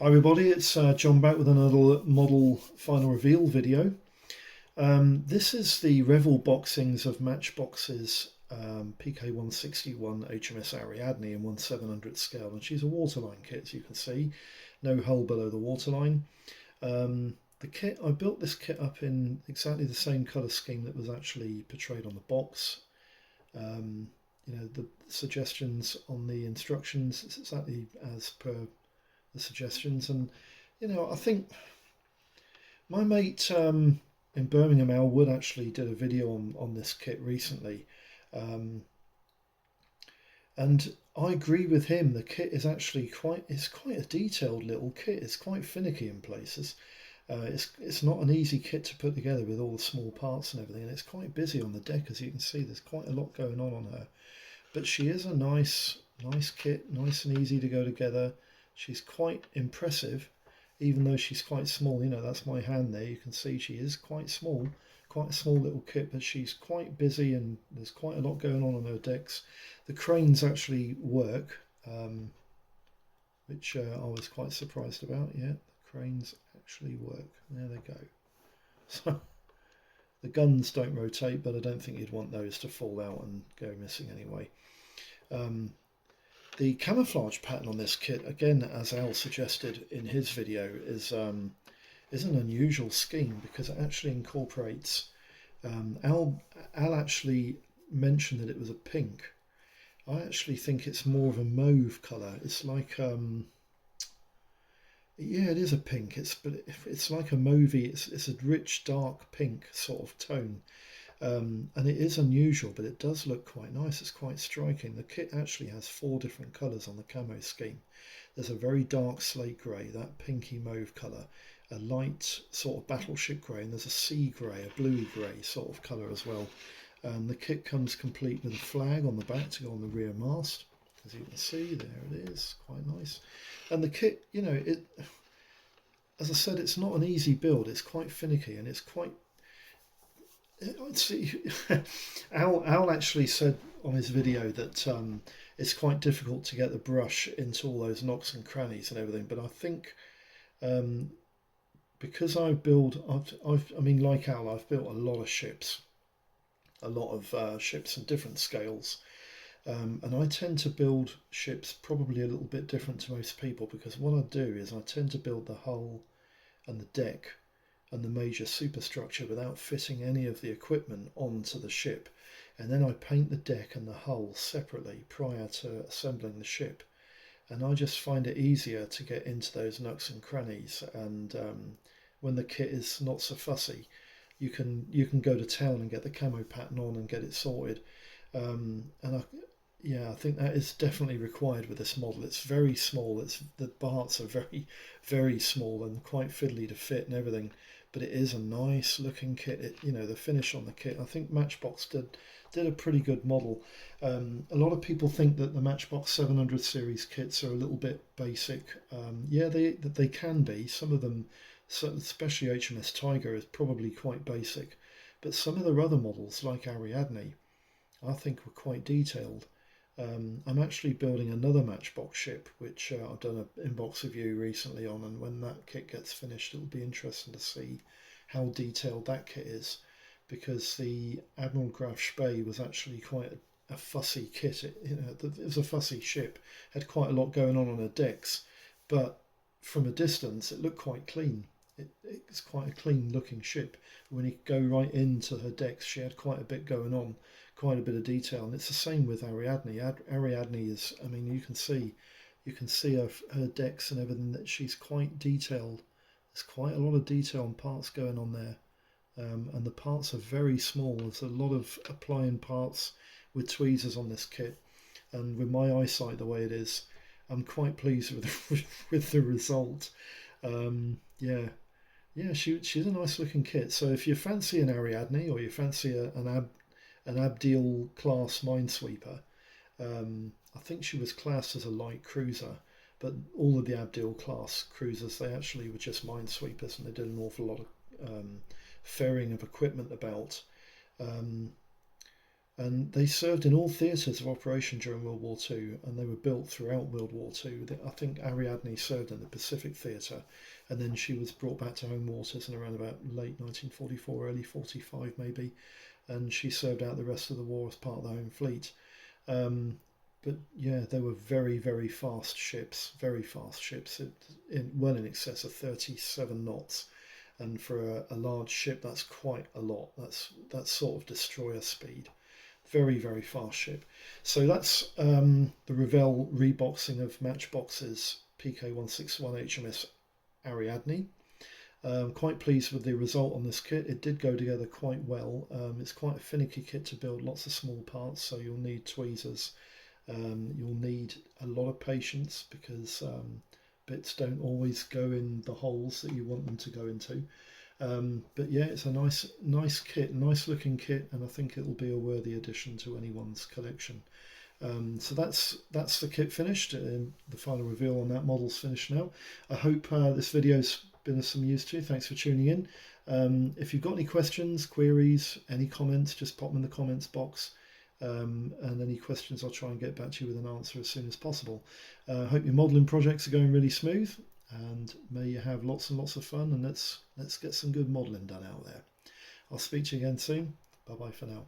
Hi everybody, it's John back with another model final reveal video. This is the Revell boxings of Matchbox's PK161 HMS Ariadne in 1/700 scale, and she's a waterline kit, as you can see, no hull below the waterline. The kit, I built this kit up in exactly the same colour scheme that was actually portrayed on the box. The suggestions on the instructions, it's exactly as per the suggestions. And I think my mate in Birmingham, Al Wood, actually did a video on this kit recently, um, and I agree with him. The kit is actually quite a detailed little kit. It's quite finicky in places. It's not an easy kit to put together with all the small parts and everything, and it's quite busy on the deck, as you can see. There's quite a lot going on her, but she is a nice kit, nice and easy to go together. She's quite impressive, even though she's quite small. That's my hand there. You can see she is quite a small little kit, but she's quite busy and there's quite a lot going on her decks. The cranes actually work, which I was quite surprised about. Yeah, the cranes actually work. There they go. So the guns don't rotate, but I don't think you'd want those to fall out and go missing anyway. Um, The camouflage pattern on this kit, again, as Al suggested in his video, is an unusual scheme because it actually incorporates. Al actually mentioned that it was a pink. I actually think it's more of a mauve colour. It's like yeah, it is a pink. It's like a mauvey. It's a rich dark pink sort of tone. And it is unusual, but it does look quite nice. It's quite striking. The kit actually has four different colours on the camo scheme. There's a very dark slate grey, that pinky mauve colour, a light sort of battleship grey, and there's a sea grey, a bluey grey sort of colour as well. The kit comes complete with a flag on the back to go on the rear mast. As you can see, there it is, quite nice. And the kit, as I said, it's not an easy build. It's quite finicky and it's quite see, Al actually said on his video that it's quite difficult to get the brush into all those nooks and crannies and everything. But I think um, because I mean, like Al, I've built a lot of ships, ships in different scales, and I tend to build ships probably a little bit different to most people because what I do is I tend to build the hull and the deck and the major superstructure without fitting any of the equipment onto the ship. And then I paint the deck and the hull separately prior to assembling the ship. And I just find it easier to get into those nooks and crannies. And when the kit is not so fussy, you can go to town and get the camo pattern on and get it sorted. Yeah, I think that is definitely required with this model. It's very small. The parts are very small and quite fiddly to fit and everything. But it is a nice looking kit. The finish on the kit. I think Matchbox did a pretty good model. A lot of people think that the Matchbox 700 series kits are a little bit basic. Yeah, they can be. Some of them, especially HMS Tiger, is probably quite basic. But some of the other models, like Ariadne, I think were quite detailed. I'm actually building another Matchbox ship, which I've done an inbox review recently on, and when that kit gets finished, it'll be interesting to see how detailed that kit is, because the Admiral Graf Spee was actually quite a fussy kit. It was a fussy ship, had quite a lot going on her decks, but from a distance, it looked quite clean. It's quite a clean looking ship. When you go right into her decks, she had quite a bit going on, quite a bit of detail, and it's the same with Ariadne. Ariadne is, I mean, you can see her decks and everything, that she's quite detailed. There's quite a lot of detail and parts going on there, and the parts are very small. There's a lot of applying parts with tweezers on this kit, and with my eyesight the way it is, I'm quite pleased with with the result. Yeah, yeah, she's a nice looking kit. So if you fancy an Ariadne or you fancy an Abdeel class minesweeper, I think she was classed as a light cruiser, but all of the Abdeel class cruisers, they actually were just minesweepers, and they did an awful lot of ferrying of equipment about. Um, And they served in all theatres of operation during World War II, and they were built throughout World War II. I think Ariadne served in the Pacific Theatre, and then she was brought back to home waters in around about late 1944, early 45 maybe, and she served out the rest of the war as part of the Home Fleet. Um, but yeah, they were very, very fast ships, very fast ships, well in excess of 37 knots. And for a large ship, that's quite a lot. That's sort of destroyer speed. Very, very fast ship. So that's the Revell reboxing of Matchbox's PK161 HMS Ariadne. Quite pleased with the result on this kit. It did go together quite well. It's quite a finicky kit to build, lots of small parts, so you'll need tweezers. You'll need a lot of patience because bits don't always go in the holes that you want them to go into. But yeah, it's a nice kit, nice looking kit, and I think it will be a worthy addition to anyone's collection. So that's the kit finished. The final reveal on that model's finished now. I hope this video's been of some use to you. Thanks for tuning in. If you've got any questions, queries, any comments, just pop them in the comments box. And any questions, I'll try and get back to you with an answer as soon as possible. I hope your modelling projects are going really smooth, and may you have lots and lots of fun, and let's get some good modelling done out there. I'll speak to you again soon. Bye bye for now.